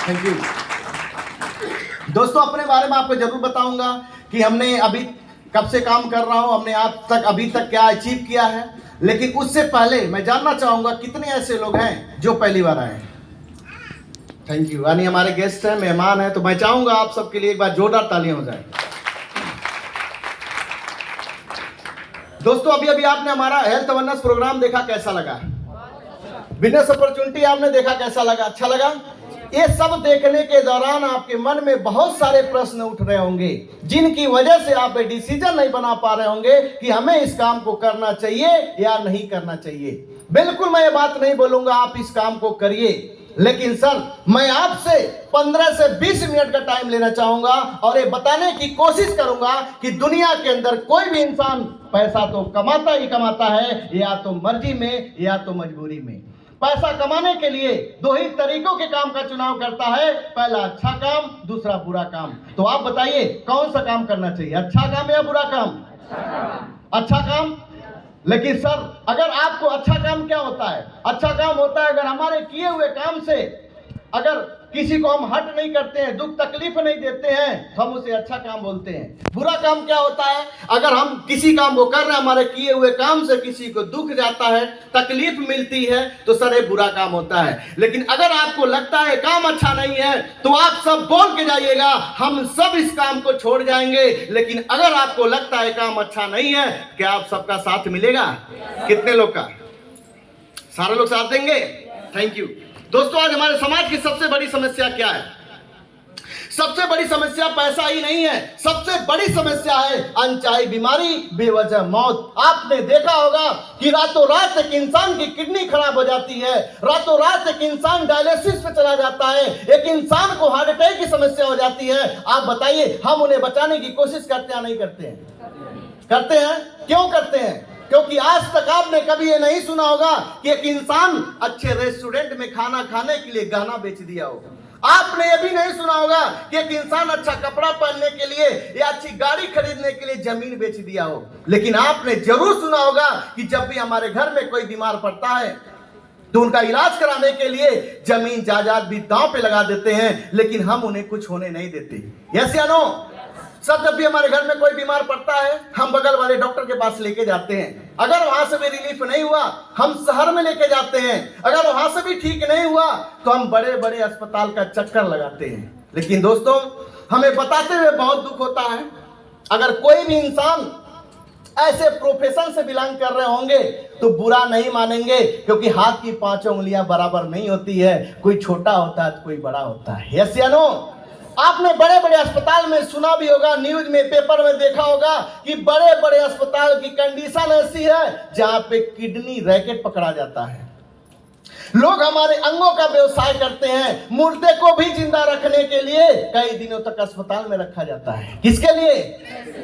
Thank you. दोस्तों, अपने बारे में आपको जरूर बताऊंगा कि हमने अभी कब से काम कर रहा हूं, हमने अभी तक क्या अचीव किया है। लेकिन उससे पहले मैं जानना चाहूंगा कितने ऐसे लोग हैं जो पहली बार आए हैं। Thank you. यानी हमारे गेस्ट हैं, मेहमान हैं, तो मैं चाहूंगा आप सबके लिए एक बार जोरदार तालियां हो जाए। दोस्तों, अभी आपने हमारा हेल्थ अवेयरनेस प्रोग्राम देखा, कैसा लगा? बिजनेस अपॉर्चुनिटी आपने देखा, कैसा लगा? अच्छा लगा? ये सब देखने के दौरान आपके मन में बहुत सारे प्रश्न उठ रहे होंगे, जिनकी वजह से आप डिसीजन नहीं बना पा रहे होंगे कि हमें इस काम को करना चाहिए या नहीं करना चाहिए। बिल्कुल मैं ये बात नहीं बोलूंगा आप इस काम को करिए, लेकिन सर मैं आपसे 15 से 20 मिनट का टाइम लेना चाहूंगा और ये बताने की कोशिश करूंगा कि दुनिया के अंदर कोई भी इंसान पैसा तो कमाता ही कमाता है, या तो मर्जी में या तो मजबूरी में। पैसा कमाने के लिए दो ही तरीकों के काम का चुनाव करता है, पहला अच्छा काम, दूसरा बुरा काम। तो आप बताइए कौन सा काम करना चाहिए, अच्छा काम या बुरा काम? अच्छा काम। लेकिन सर अगर आपको अच्छा काम क्या होता है? अच्छा काम होता है अगर हमारे किए हुए काम से अगर किसी को हम हट नहीं करते हैं, दुख तकलीफ नहीं देते हैं, तो हम उसे अच्छा काम बोलते हैं। बुरा काम क्या होता है? अगर हम किसी काम को कर रहे हैं, हमारे किए हुए काम से किसी को दुख जाता है, तकलीफ मिलती है, तो सर ये बुरा काम होता है। लेकिन अगर आपको लगता है काम अच्छा नहीं है, तो आप सब बोल के जाइएगा, हम सब इस काम को छोड़ जाएंगे। लेकिन अगर आपको लगता है काम अच्छा नहीं है, क्या आप सबका साथ मिलेगा? कितने लोग का? सारे लोग साथ देंगे? Thank you. दोस्तों, आज हमारे समाज की सबसे बड़ी समस्या क्या है? सबसे बड़ी समस्या पैसा ही नहीं है, सबसे बड़ी समस्या है अनचाही बीमारी, बेवजह मौत। आपने देखा होगा कि रातों रात एक इंसान की किडनी खराब हो जाती है, रातों रात एक इंसान डायलिसिस पे चला जाता है, एक इंसान को हार्ट अटैक की समस्या हो जाती है। आप बताइए हम उन्हें बचाने की कोशिश करते हैं नहीं करते हैं? करते हैं। क्यों करते हैं? क्योंकि आज तक आपने कभी ये नहीं सुना होगा कि एक इंसान अच्छे रेस्टोरेंट में खाना खाने के लिए गहना बेच दिया होगा। आपने ये भी नहीं सुना होगा कि एक इंसान अच्छा कपड़ा पहनने के लिए या अच्छी गाड़ी खरीदने के लिए जमीन बेच दिया हो। लेकिन आपने जरूर सुना होगा कि जब भी हमारे घर में कोई बीमार पड़ता है तो उनका इलाज कराने के लिए जमीन जायदाद भी दांव पे लगा देते हैं, लेकिन हम उन्हें कुछ होने नहीं देते। यस या नो? सब जब भी हमारे घर में कोई बीमार पड़ता है, हम बगल वाले डॉक्टर के पास लेके जाते हैं। अगर वहां से भी रिलीफ नहीं हुआ, हम शहर में लेके जाते हैं। अगर वहां से भी ठीक नहीं हुआ, तो हम बड़े बड़े अस्पताल का चक्कर लगाते हैं। लेकिन दोस्तों, हमें बताते हुए बहुत दुख होता है, अगर कोई भी इंसान ऐसे प्रोफेशन से बिलोंग कर रहे होंगे तो बुरा नहीं मानेंगे, क्योंकि हाथ की पांचों उंगलियां बराबर नहीं होती है, कोई छोटा होता है तो कोई बड़ा होता है। यस या नो? आपने बड़े बड़े अस्पताल में सुना भी होगा, न्यूज में, पेपर में देखा होगा कि बड़े बड़े अस्पताल की कंडीशन ऐसी है जहां पे किडनी रैकेट पकड़ा जाता है। लोग हमारे अंगों का व्यवसाय करते हैं, मुर्दे को भी जिंदा रखने के लिए कई दिनों तक अस्पताल में रखा जाता है। किसके लिए?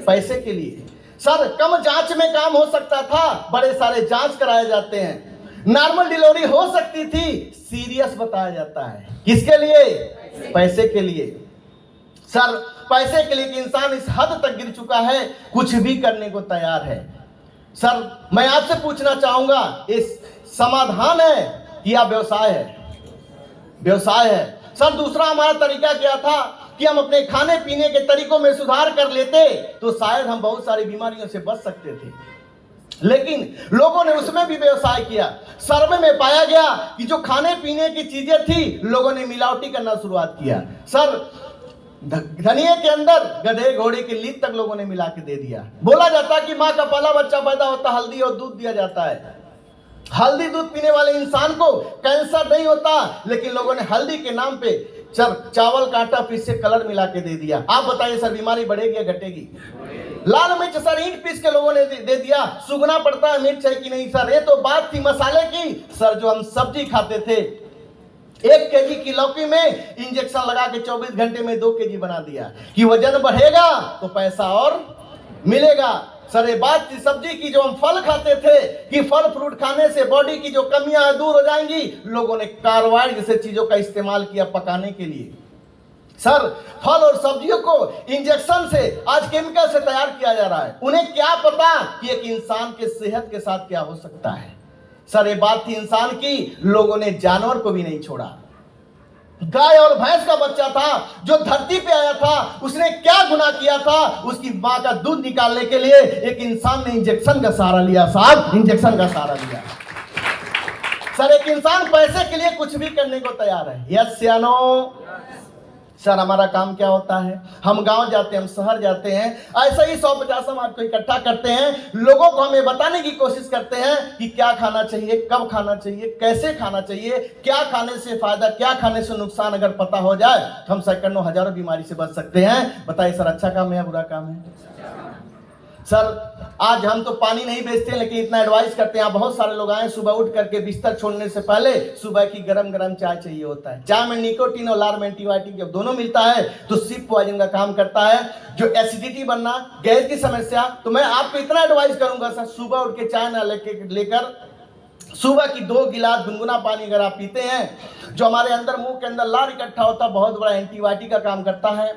पैसे के लिए। सर कम जांच में काम हो सकता था, बड़े सारे जांच कराए जाते हैं। नॉर्मल डिलीवरी हो सकती थी, सीरियस बताया जाता है। किसके लिए? पैसे के लिए। सर पैसे के लिए इंसान इस हद तक गिर चुका है, कुछ भी करने को तैयार है। सर मैं आपसे पूछना चाहूंगा, इस समाधान है या व्यवसाय है? व्यवसाय है। सर दूसरा हमारा तरीका क्या था कि हम अपने खाने पीने के तरीकों में सुधार कर लेते तो शायद हम बहुत सारी बीमारियों से बच सकते थे। लेकिन लोगों ने उसमें भी व्यवसाय किया। सर्वे में पाया गया कि जो खाने पीने की चीजें थी, लोगों ने मिलावटी करना शुरुआत किया। सर धनिये के अंदर गधे घोड़े की लीद तक लोगों ने मिला के दे दिया। बोला जाता है कि माँ का पहला बच्चा पैदा होता हल्दी और दूध दिया जाता है। हल्दी दूध पीने वाले इंसान को कैंसर नहीं होता, लेकिन लोगों ने हल्दी के नाम पे चावल का आटा पीस से कलर मिला के दे दिया। आप बताइए सर बीमारी बढ़ेगी या घटेगी? लाल मिर्च सर ईंट पीस के लोगों ने दे दिया, सुगना पड़ता है मिर्च है कि नहीं? सर ये तो बात थी मसाले की। सर जो हम सब्जी खाते थे, 1 केजी की लौकी में इंजेक्शन लगा के 24 घंटे में 2 केजी बना दिया कि वजन बढ़ेगा तो पैसा और मिलेगा। सर ये बात थी सब्जी की। जो हम फल खाते थे कि फल फ्रूट खाने से बॉडी की जो कमियां दूर हो जाएंगी, लोगों ने कार्बाइड जैसे चीजों का इस्तेमाल किया पकाने के लिए। सर फल और सब्जियों को इंजेक्शन से, आज केमिकल से तैयार किया जा रहा है। उन्हें क्या पता कि एक इंसान के सेहत के साथ क्या हो सकता है। सर ये बात थी इंसान की, लोगों ने जानवर को भी नहीं छोड़ा। गाय और भैंस का बच्चा था जो धरती पे आया था, उसने क्या गुनाह किया था? उसकी मां का दूध निकालने के लिए एक इंसान ने इंजेक्शन का सहारा लिया साहब, इंजेक्शन का सहारा लिया। सर एक इंसान पैसे के लिए कुछ भी करने को तैयार है। यस या नो? सर हमारा काम क्या होता है? हम गांव जाते हैं, हम शहर जाते हैं, ऐसे ही 150 समाज को इकट्ठा करते हैं, लोगों को हमें बताने की कोशिश करते हैं कि क्या खाना चाहिए, कब खाना चाहिए, कैसे खाना चाहिए, क्या खाने से फायदा, क्या खाने से नुकसान अगर पता हो जाए तो हम सैकड़ों हजारों बीमारी से बच सकते हैं। बताइए सर अच्छा काम है या बुरा काम है? सर आज हम तो पानी नहीं बेचते लेकिन इतना एडवाइस करते हैं, बहुत सारे लोग आए सुबह उठ करके बिस्तर छोड़ने से पहले सुबह की गरम गरम चाय चाहिए होता है। चाय में निकोटीन और लार में एंटीबायोटिक जब दोनों मिलता है तो सिप पॉइजन का काम करता है, जो एसिडिटी बनना, गैस की समस्या। तो मैं आपको इतना एडवाइस करूंगा सर, सुबह उठ के चाय ना लेकर सुबह की 2 गिलास गुनगुना पानी अगर आप पीते हैं, जो हमारे अंदर मुंह के अंदर लार इकट्ठा होता है, बहुत बड़ा एंटीबायोटिक का काम करता है।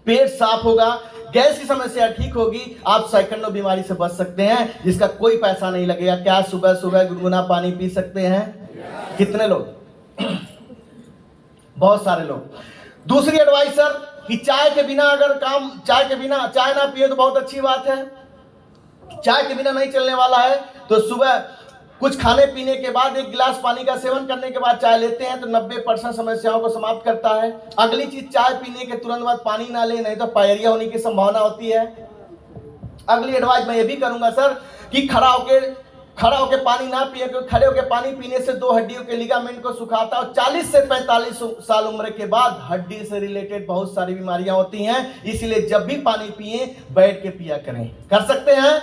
पेट साफ होगा, गैस की समस्या ठीक होगी, आप सैकड़ों बीमारी से बच सकते हैं जिसका कोई पैसा नहीं लगेगा। क्या सुबह सुबह गुनगुना पानी पी सकते हैं? कितने लोग? बहुत सारे लोग। दूसरी एडवाइस सर कि चाय के बिना चाय ना पिए तो बहुत अच्छी बात है। चाय के बिना नहीं चलने वाला है तो सुबह कुछ खाने पीने के बाद 1 गिलास पानी का सेवन करने के बाद चाय लेते हैं तो 90% समस्याओं को समाप्त करता है। अगली चीज, चाय पीने के तुरंत बाद पानी ना ले, नहीं तो पायरिया होने की संभावना होती है। अगली एडवाइस मैं ये भी करूंगा सर कि खड़ा होके पानी ना पिए, क्योंकि खड़े होके पानी पीने से 2 हड्डियों के लिगामेंट को सुखाता है और 40 से 45 साल उम्र के बाद हड्डी से रिलेटेड बहुत सारी बीमारियां होती हैं। इसलिए जब भी पानी पिए बैठ के पिया करें। कर सकते हैं?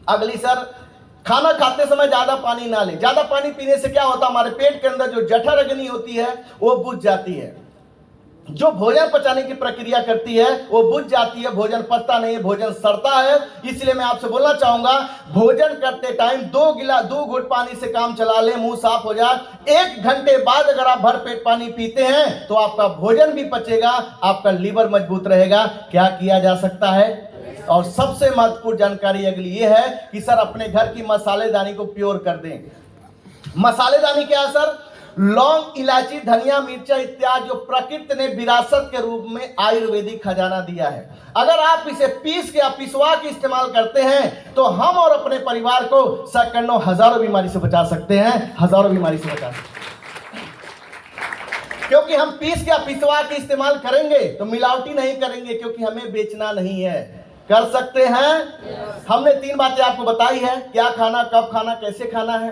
अगली सर, खाना खाते समय ज्यादा पानी ना लें। ज्यादा पानी पीने से क्या होता है, हमारे पेट के अंदर जो जठर अग्नि होती है वो बुझ जाती है, जो भोजन पचाने की प्रक्रिया करती है वो बुझ जाती है, भोजन पचता नहीं है, भोजन सड़ता है। इसलिए मैं आपसे बोलना चाहूंगा, भोजन करते टाइम 2 घूंट पानी से काम चला ले, मुंह साफ हो जाए। 1 घंटे बाद अगर आप भर पेट पानी पीते हैं तो आपका भोजन भी पचेगा, आपका लीवर मजबूत रहेगा। क्या किया जा सकता है? और सबसे महत्वपूर्ण जानकारी अगली ये है कि सर अपने घर की मसालेदानी को प्योर कर दें। मसालेदानी क्या है सर? लौंग, इलायची, धनिया, मिर्चा इत्यादि जो प्रकृति ने विरासत के रूप में आयुर्वेदिक खजाना दिया है, अगर आप इसे पीस के पिसवा के इस्तेमाल करते हैं तो हम और अपने परिवार को सैकड़ों हजारों बीमारी से बचा सकते हैं, हजारों बीमारी से बचा सकते हैं। क्योंकि हम पीस के पिसवा के इस्तेमाल करेंगे तो मिलावटी नहीं करेंगे, क्योंकि हमें बेचना नहीं है। कर सकते हैं? हमने 3 बातें आपको बताई है, क्या खाना, कब खाना, कैसे खाना है।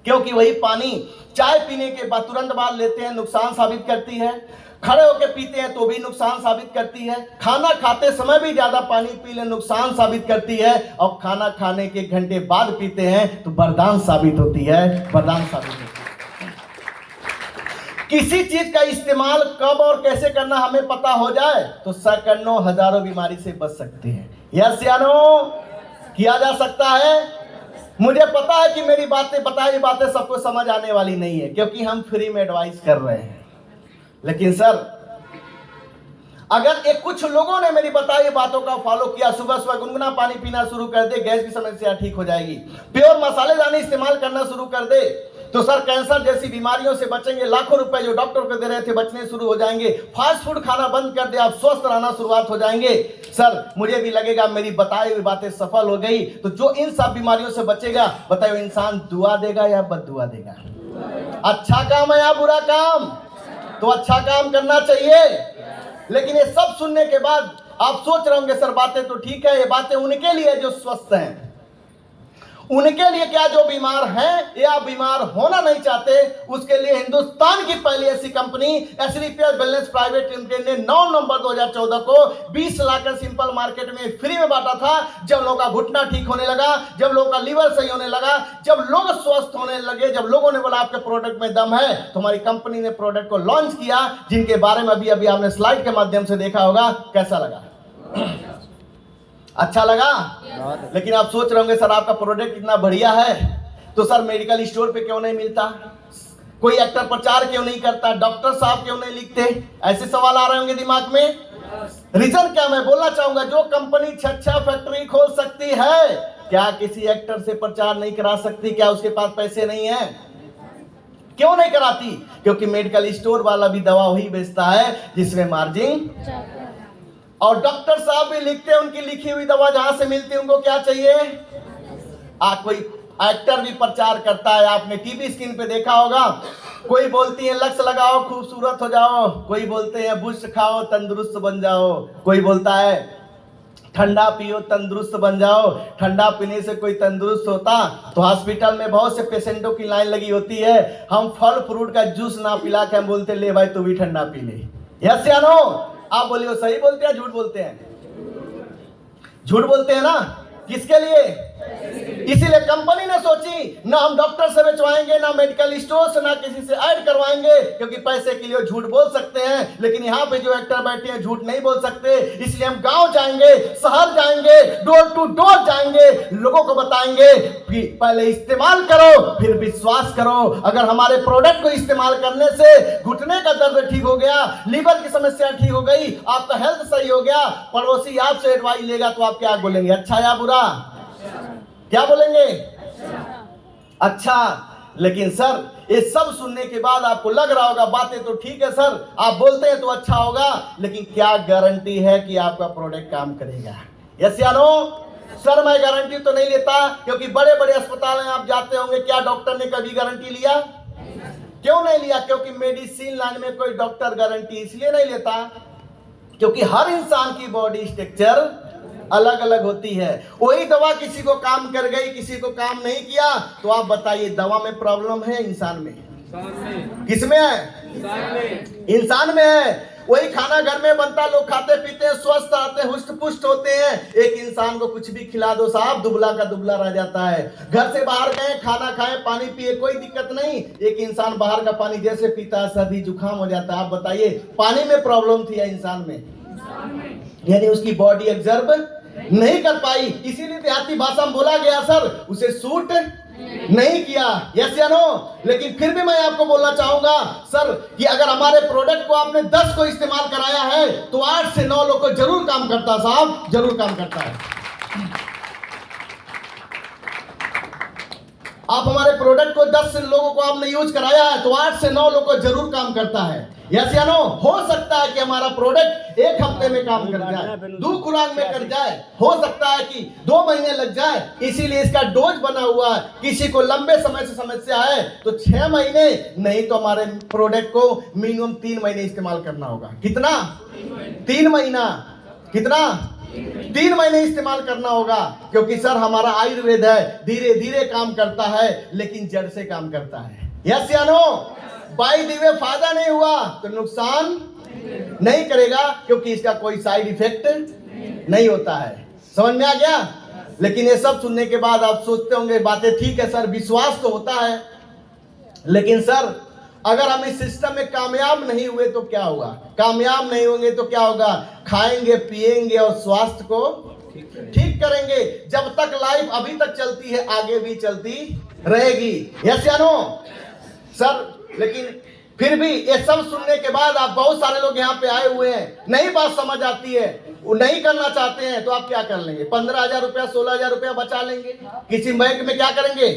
क्योंकि वही पानी चाय पीने के बाद तुरंत बाद लेते हैं नुकसान साबित करती है, खड़े होकर पीते हैं तो भी नुकसान साबित करती है, खाना खाते समय भी ज्यादा पानी पी ले नुकसान साबित करती है, और खाना खाने के घंटे बाद पीते हैं तो वरदान साबित होती है, वरदान साबित होती है। किसी चीज का इस्तेमाल कब और कैसे करना हमें पता हो जाए तो सैकड़ों हजारों बीमारी से बच सकते हैं। यस या नो? किया जा सकता है? मुझे पता है कि मेरी बताई बातें सबको समझ आने वाली नहीं है, क्योंकि हम फ्री में एडवाइस कर रहे हैं। लेकिन सर अगर कुछ लोगों ने मेरी बताई बातों का फॉलो किया, सुबह सुबह गुनगुना पानी पीना शुरू कर दे, गैस की समस्या ठीक हो जाएगी, प्योर मसालेदानी इस्तेमाल करना शुरू कर दे, तो सर कैंसर जैसी बीमारियों से बचेंगे। लाखों रुपए जो डॉक्टर को दे रहे थे बचने शुरू हो जाएंगे। फास्ट फूड खाना बंद कर दे, आप स्वस्थ रहना शुरुआत हो जाएंगे। सर मुझे भी लगेगा मेरी बताई हुई बातें सफल हो गई, तो जो इन सब बीमारियों से बचेगा, बताइए इंसान दुआ देगा या बद्दुआ देगा? अच्छा काम है या बुरा काम? तो अच्छा काम करना चाहिए। लेकिन ये सब सुनने के बाद आप सोच रहे होंगे सर बातें तो ठीक है, ये बातें उनके लिए जो स्वस्थ हैं, उनके लिए क्या जो बीमार हैं या बीमार होना नहीं चाहते, उसके लिए हिंदुस्तान की पहली ऐसी company S repair wellness private limited ने 9 नवंबर 2014 को 20 लाख का सिंपल मार्केट में फ्री में बांटा था। जब लोगों का घुटना ठीक होने लगा, जब लोगों का लीवर सही होने लगा, जब लोग स्वस्थ होने लगे, जब लोगों ने बोला आपके प्रोडक्ट में दम है, तो हमारी कंपनी ने प्रोडक्ट को लॉन्च किया, जिनके बारे में अभी आपने स्लाइड के माध्यम से देखा होगा। कैसा लगा? अच्छा लगा? लेकिन आप सोच रहे होंगे सर आपका प्रोडक्ट इतना बढ़िया है तो सर मेडिकल स्टोर पे क्यों नहीं मिलता, कोई एक्टर प्रचार क्यों नहीं करता, डॉक्टर साहब क्यों नहीं लिखते, ऐसे सवाल आ रहे होंगे दिमाग में। रीजन क्या मैं बोलना चाहूंगा, जो कंपनी 6 फैक्ट्री खोल सकती है, क्या किसी एक्टर से प्रचार नहीं करा सकती? क्या उसके पास पैसे नहीं है? क्यों नहीं कराती? क्योंकि मेडिकल स्टोर वाला भी दवा वही बेचता है जिसमें मार्जिन, और डॉक्टर साहब भी लिखते हैं उनकी लिखी हुई दवा जहां से मिलती है उनको क्या चाहिए? कोई एक्टर भी प्रचार करता है, आपने टीवी स्क्रीन पे देखा होगा, कोई बोलती है लक्स लगाओ खूबसूरत हो जाओ, कोई बोलते हैं बुश खाओ तंदुरुस्त बन जाओ, कोई बोलता है ठंडा पियो तंदुरुस्त बन जाओ। ठंडा पीने से कोई तंदुरुस्त होता तो हॉस्पिटल में बहुत से पेशेंटों की लाइन लगी होती है, हम फल फ्रूट का जूस ना पिला के हम बोलते ले भाई तू भी ठंडा पी ले। यस या नो? आप बोलिए वो सही बोलते हैं झूठ बोलते हैं? झूठ बोलते हैं ना। किसके लिए? इसीलिए कंपनी ने सोची ना हम डॉक्टर से बेचवाएंगे, ना मेडिकल स्टोर से, ना किसी से ऐड करवाएंगे, क्योंकि पैसे के लिए झूठ बोल सकते हैं, लेकिन यहाँ पे जो एक्टर बैठे हैं झूठ नहीं बोल सकते। इसलिए हम गांव जाएंगे, शहर जाएंगे, डोर टू डोर जाएंगे, लोगों को बताएंगे कि पहले इस्तेमाल करो फिर विश्वास करो। अगर हमारे प्रोडक्ट को इस्तेमाल करने से घुटने का दर्द ठीक हो गया, लीवर की समस्या ठीक हो गई, आपका हेल्थ सही हो गया, पड़ोसी आपसे एडवाइस लेगा तो आप क्या बोलेंगे? अच्छा या बुरा? क्या बोलेंगे? अच्छा। लेकिन सर ये सब सुनने के बाद आपको लग रहा होगा बातें तो ठीक है सर, आप बोलते हैं तो अच्छा होगा, लेकिन क्या गारंटी है कि आपका प्रोडक्ट काम करेगा? यस या नो? सर मैं गारंटी तो नहीं लेता, क्योंकि बड़े बड़े अस्पताल में आप जाते होंगे, क्या डॉक्टर ने कभी गारंटी लिया? क्यों नहीं लिया? क्योंकि मेडिसिन लाइन में कोई डॉक्टर गारंटी इसलिए नहीं लेता क्योंकि हर इंसान की बॉडी स्ट्रक्चर अलग अलग होती है। वही दवा किसी को काम कर गई, किसी को काम नहीं किया, तो आप बताइए दवा में प्रॉब्लम है इंसान में? किसमें है? इंसान में है। वही खाना घर में बनता, लोग खाते पीते हैं, स्वस्थ रहते हैं, हुष्ट पुष्ट होते हैं। एक इंसान को कुछ भी खिला दो साहब, दुबला का दुबला रह जाता है। घर से बाहर गए, खाना खाएं, पानी पिए, कोई दिक्कत नहीं, एक इंसान बाहर का पानी जैसे पीता है सर्दी जुकाम हो जाता है। आप बताइए पानी में प्रॉब्लम थी या इंसान में? यानी उसकी बॉडी एब्जॉर्ब नहीं कर पाई, इसीलिए देहाती भाषा में बोला गया सर उसे सूट नहीं किया। यस या नो? लेकिन फिर भी मैं आपको बोलना चाहूंगा सर कि अगर हमारे प्रोडक्ट को आपने 10 को इस्तेमाल कराया है तो 8 से 9 लोग को जरूर काम करता, साहब जरूर काम करता है। आप हमारे प्रोडक्ट को 10 से लोगों को आपने यूज कराया है तो 8 से 9 लोगों को जरूर काम करता है। यस या नो? हो सकता है कि हमारा प्रोडक्ट 1 हफ्ते में काम कर जाए, 2 खुराक में कर जाए, हो सकता है कि 2 महीने लग जाए, इसीलिए इसका डोज बना हुआ है। किसी को लंबे समय से समस्या है तो 6 महीने, नहीं तो हमारे प्रोडक्ट को मिनिमम 3 महीने इस्तेमाल करना होगा। कितना? 3 महीना। कितना? 3 महीने इस्तेमाल करना होगा, क्योंकि सर हमारा आयुर्वेद है, धीरे धीरे काम करता है लेकिन जड़ से काम करता है। यस या नो? बाई द वे फायदा नहीं हुआ तो नुकसान नहीं करेगा, क्योंकि इसका कोई साइड इफेक्ट नहीं होता है। समझ में आ गया? लेकिन ये सब सुनने के बाद आप सोचते होंगे बातें ठीक है सर, विश्वास तो होता है, लेकिन सर अगर हम इस सिस्टम में कामयाब नहीं हुए तो क्या होगा? कामयाब नहीं होंगे तो क्या होगा? खाएंगे पिएंगे और स्वास्थ्य को ठीक करेंगे। जब तक लाइफ अभी तक चलती है आगे भी चलती रहेगी। यस या नो? सर लेकिन फिर भी ये सब सुनने के बाद आप बहुत सारे लोग यहाँ पे आए हुए हैं, नई बात समझ आती है, वो नहीं करना चाहते हैं, तो आप क्या कर लेंगे? 15,000 रुपया 16,000 रुपया बचा लेंगे, किसी बैंक में क्या करेंगे?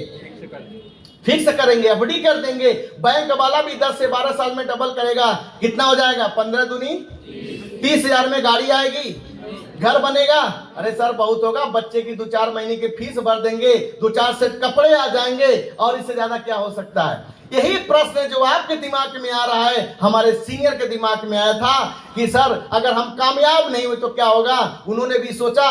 फिक्स करेंगे, एफडी कर देंगे। बैंक वाला भी 10 से 12 साल में डबल करेगा, कितना हो जाएगा? 15 दूनी 30,000 में गाड़ी आएगी, घर बनेगा। अरे सर बहुत होगा, बच्चे की 2-4 महीने की फीस भर देंगे, 2-4 सेट कपड़े आ जाएंगे, और इससे ज्यादा क्या हो सकता है? यही प्रश्न जो आपके दिमाग में आ रहा है हमारे सीनियर के दिमाग में आया था कि सर अगर हम कामयाब नहीं हुए तो क्या होगा। उन्होंने भी सोचा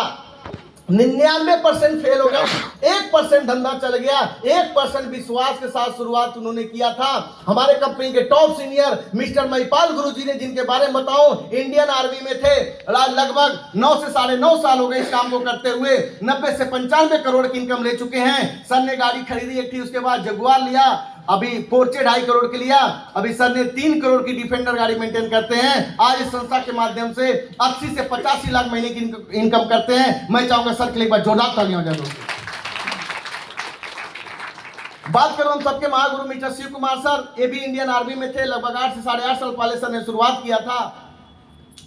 99% फेल हो गया, 1% धंधा चल गया, 1% विश्वास के साथ शुरुआत उन्होंने किया था। हमारे कंपनी के टॉप सीनियर मिस्टर महिपाल गुरुजी ने, जिनके बारे में बताऊं, इंडियन आर्मी में थे, लगभग 9 से 9.5 साल हो गए इस काम को करते हुए, 90 से 95 करोड़ की इनकम ले चुके हैं। सर ने गाड़ी खरीदी एक थी, उसके बाद जगुआर लिया, अभी पोर्चे 2.5 करोड़ के लिया, अभी सर ने 3 करोड़ की डिफेंडर गाड़ी मेंटेन करते हैं। आज इस संस्था के माध्यम से 80 से 85 लाख महीने की इनकम करते हैं। मैं चाहूंगा सर के लिए एक बार जोरदार तालियां हो जाए। बात करूं हम सबके महागुरु मिस्टर शिव कुमार सर, ये भी इंडियन आर्मी में थे, लगभग 8 से 8.5 साल पहले सर ने शुरुआत किया था।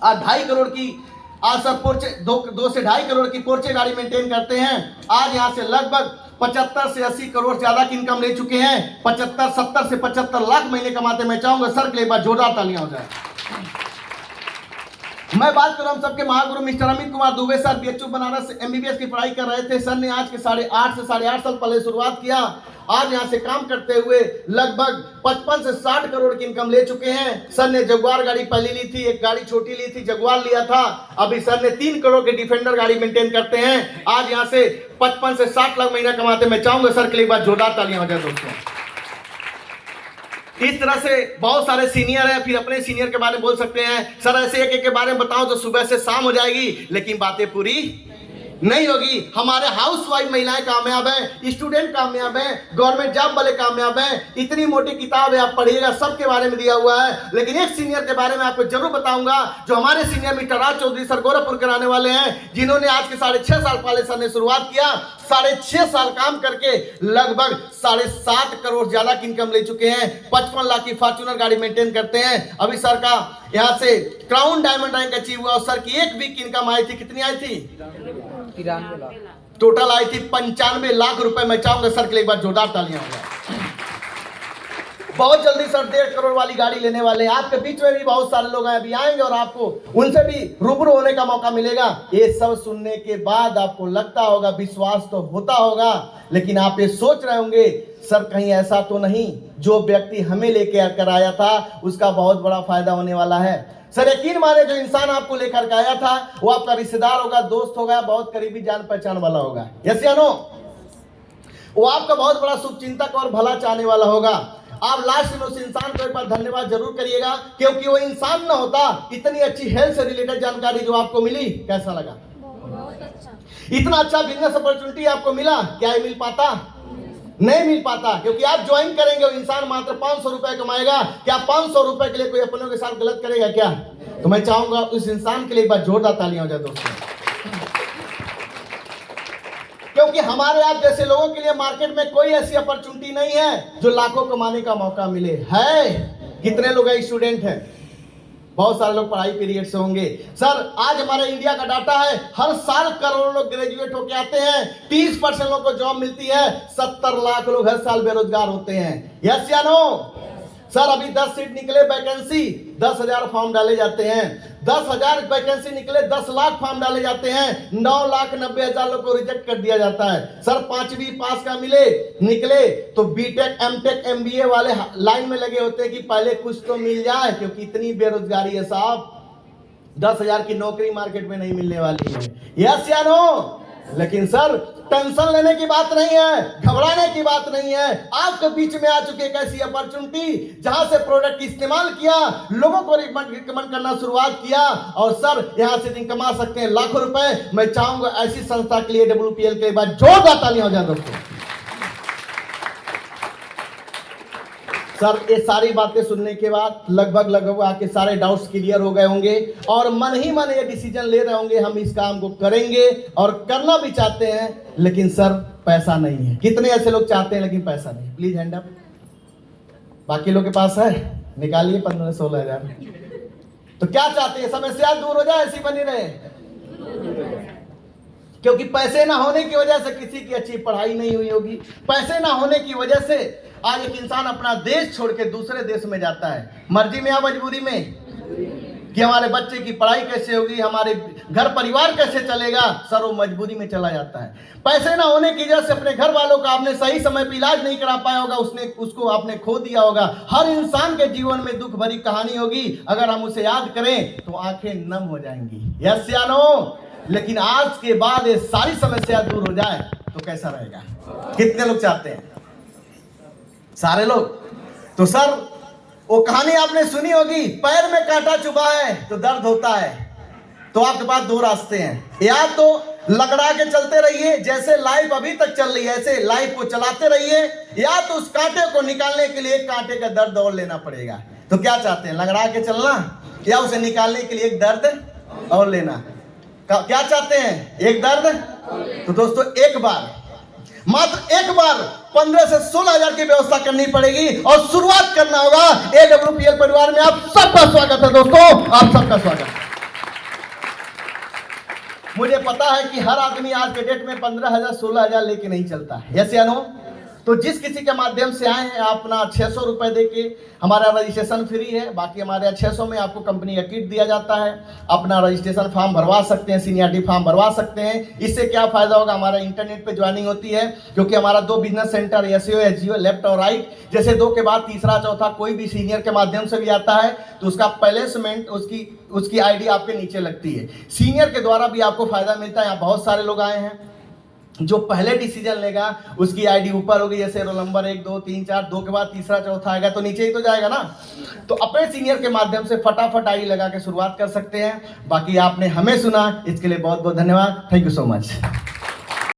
आज 2.5 करोड़ की आज सर पोर्चे 2 से 2.5 करोड़ की पोर्चे गाड़ी मेंटेन करते हैं। आज यहाँ से लगभग 75 से 80 करोड़ से ज्यादा की इनकम ले चुके हैं, 75 70 से 75 लाख महीने कमाते। मैं चाहूंगा सर के लिए एक बार जोरदार तालियां हो जाए। मैं बात कर रहा हूं सबके महागुरु mister Amit Kumar Dubey sir, BHU Banaras से एमबीबीएस की पढ़ाई कर रहे थे। सर ने आज के 8.5 से 8.5 साल पहले शुरुआत किया। आज यहां से काम करते हुए लगभग 55 से 60 करोड़ की इनकम ले चुके हैं। सर ने जगुआर गाड़ी पहली ली थी, एक गाड़ी छोटी ली थी, जगुआर लिया था। अभी सर ने 3 करोड़ की डिफेंडर गाड़ी मेंटेन करते हैं। आज यहां से 55 से 60 लाख महीना कमाते। मैं चाहूंगा सर के लिए एक बार जोरदार तालियां हो जाए दोस्तों। इस तरह से बहुत सारे सीनियर हैं, फिर अपने सीनियर के बारे में बोल सकते हैं। सर ऐसे एक एक के बारे में बताऊं तो सुबह से शाम हो जाएगी, लेकिन बातें पूरी नहीं होगी। हमारे हाउसवाइफ महिलाएं कामयाब हैं, स्टूडेंट कामयाब हैं, गवर्नमेंट जॉब वाले कामयाब हैं। इतनी मोटी किताब है, आप पढ़िएगा, सबके बारे में दिया हुआ है। लेकिन एक सीनियर के बारे में आपको जरूर बताऊंगा, जो हमारे सीनियर मिस्टर राज चौधरी सर गोरखपुर के रहने वाले हैं, जिन्होंने आज के 6.5 साल पहले सर ने शुरुआत किया। 6.5 साल काम करके लगभग 7.5 करोड़ ज्यादा की इनकम ले चुके हैं। 55 लाख की फॉर्च्यूनर गाड़ी मेंटेन करते हैं। अभी सर का यहाँ से क्राउन डायमंड रैंक अचीव हुआ और सर की एक वीक की इनकम आई थी, कितनी आई थी? 93 लाख टोटल आई थी 95 लाख रुपए। मैं चाहूंगा सर के लिए एक बार जोरदार तालियां होगा। बहुत जल्दी सर 1.5 करोड़ वाली गाड़ी लेने वाले हैं। आपके बीच में भी बहुत सारे लोग अभी आएंगे और आपको उनसे भी रूबरू होने का मौका मिलेगा। ये सब सुनने के बाद आपको लगता होगा, विश्वास तो होता होगा, लेकिन आप ये सोच रहे होंगे सर कहीं ऐसा तो नहीं जो व्यक्ति हमें लेके आकर आया था उसका बहुत बड़ा फायदा होने वाला है। सर यकीन माने, जो इंसान आपको लेकर के आया था वो आपका रिश्तेदार होगा, दोस्त होगा, बहुत करीबी जान पहचान वाला होगा। यस या नो? वो आपका बहुत बड़ा शुभचिंतक और भला चाहने वाला होगा। आप लास्ट में उस इंसान को एक बार धन्यवाद जरूर करिएगा, क्योंकि वो इंसान ना होता, इतनी अच्छी हेल्थ से रिलेटेड जानकारी जो आपको मिली, कैसा लगा? बहुत अच्छा। इतना अच्छा बिजनेस अपॉर्चुनिटी आपको मिला, क्या ये मिल पाता? नहीं मिल पाता, क्योंकि आप ज्वाइन करेंगे, वो इंसान मात्र 500 रुपए कमाएगा। क्या 500 रुपए के लिए कोई अपनों के साथ गलत करेगा क्या? तो मैं चाहूंगा उस इंसान के लिए एक बार जोरदार तालियां हो जाए दोस्तों, क्योंकि हमारे आप जैसे लोगों के लिए मार्केट में कोई ऐसी अपॉर्चुनिटी नहीं है जो लाखों कमाने का मौका मिले। है कितने लोग स्टूडेंट हैं? बहुत सारे लोग पढ़ाई पीरियड से होंगे। सर आज हमारे इंडिया का डाटा है, हर साल करोड़ों लोग ग्रेजुएट होके आते हैं, 30% लोगों को जॉब मिलती है, 70 लाख लोग हर साल बेरोजगार होते हैं। यस या नो? सर अभी 10 सीट निकले वैकेंसी, 10,000 फॉर्म डाले जाते हैं। 10,000 वैकेंसी निकले, 10 लाख फॉर्म डाले जाते हैं, 9,90,000 लोग को रिजेक्ट कर दिया जाता है। सर 5वीं पास का निकले तो बीटेक एमटेक एमबीए वाले लाइन में लगे होते हैं कि पहले कुछ तो मिल जाए, क्योंकि इतनी बेरोजगारी है साहब। 10,000 की नौकरी मार्केट में नहीं मिलने वाली है। यस या नो? लेकिन सर टेंशन लेने की बात नहीं है, घबराने की बात नहीं है। आपके बीच में आ चुकी एक ऐसी अपॉर्चुनिटी जहां से प्रोडक्ट इस्तेमाल किया, लोगों को रिकमेंड करना शुरुआत किया, और सर यहां से दिन कमा सकते हैं लाखों रुपए। मैं चाहूंगा ऐसी संस्था के लिए WPL के बाद जोरदार तालियां हो जाए दोस्तों। सर ये सारी बातें सुनने के बाद लगभग आपके सारे डाउट्स क्लियर हो गए होंगे और मन ही मन ये डिसीजन ले रहे होंगे हम इस काम को करेंगे और करना भी चाहते हैं, लेकिन सर पैसा नहीं है। कितने ऐसे लोग चाहते हैं लेकिन पैसा नहीं? Please hand up. बाकी लोग के पास है, निकालिए 15-16 हजार। तो क्या चाहते हैं? समस्या दूर हो जाए, ऐसी बनी रहे? क्योंकि पैसे ना होने की वजह से किसी की अच्छी पढ़ाई नहीं हुई होगी। पैसे ना होने की वजह से आज एक इंसान अपना देश छोड़ के दूसरे देश में जाता है, मर्जी में या मजबूरी में, कि हमारे बच्चे की पढ़ाई कैसे होगी, हमारे घर परिवार कैसे चलेगा। सर वो मजबूरी में चला जाता है। पैसे ना होने की वजह से अपने घर वालों का आपने सही समय पर इलाज नहीं करा पाया होगा, उसको आपने खो दिया होगा। हर इंसान के जीवन में दुख भरी कहानी होगी, अगर हम उसे याद करें तो आंखें नम हो जाएंगी। यस या नो? लेकिन आज के बाद ये सारी समस्या दूर हो जाए तो कैसा रहेगा? कितने लोग चाहते हैं? सारे लोग। तो सर वो कहानी आपने सुनी होगी, पैर में कांटा चुभा है तो दर्द होता है। तो आपके पास 2 रास्ते हैं, या तो लगड़ा के चलते रहिए, जैसे लाइफ अभी तक चल रही है ऐसे लाइफ को चलाते रहिए, या तो उस कांटे को निकालने के लिए एक कांटे का दर्द और लेना पड़ेगा। तो क्या चाहते हैं, लगड़ा के चलना या उसे निकालने के लिए एक दर्द और लेना? क्या चाहते हैं, एक दर्द? तो दोस्तों एक बार, मात्र एक बार 15 से 16 हजार की व्यवस्था करनी पड़ेगी और शुरुआत करना होगा। AWPL परिवार में आप सबका स्वागत है दोस्तों, आप सबका स्वागत है। मुझे पता है कि हर आदमी आज के डेट में 15,000 16,000 लेके नहीं चलता है, यस या नो? तो जिस किसी के माध्यम से आए हैं, अपना 600 रुपए दे के, हमारा रजिस्ट्रेशन फ्री है। बाकी हमारे यहाँ 600 में आपको कंपनी का किट दिया जाता है। अपना रजिस्ट्रेशन फॉर्म भरवा सकते हैं, सीनियरिटी फॉर्म भरवा सकते हैं। इससे क्या फायदा होगा, हमारा इंटरनेट पे ज्वाइनिंग होती है, क्योंकि हमारा 2 बिजनेस सेंटर एसईओ एसजीओ लेफ्ट और राइट, जैसे 2 के बाद तीसरा चौथा कोई भी सीनियर के माध्यम से भी आता है तो उसका प्लेसमेंट उसकी आईडी आपके नीचे लगती है। सीनियर के द्वारा भी आपको फायदा मिलता है। यहाँ बहुत सारे लोग आए हैं, जो पहले डिसीजन लेगा उसकी आईडी ऊपर होगी, जैसे रोल नंबर 1 2 3 4, 2 के बाद तीसरा चौथा आएगा तो नीचे ही तो जाएगा ना। तो अपने सीनियर के माध्यम से फटाफट आईडी लगा के शुरुआत कर सकते हैं। बाकी आपने हमें सुना, इसके लिए बहुत बहुत धन्यवाद। Thank you so much.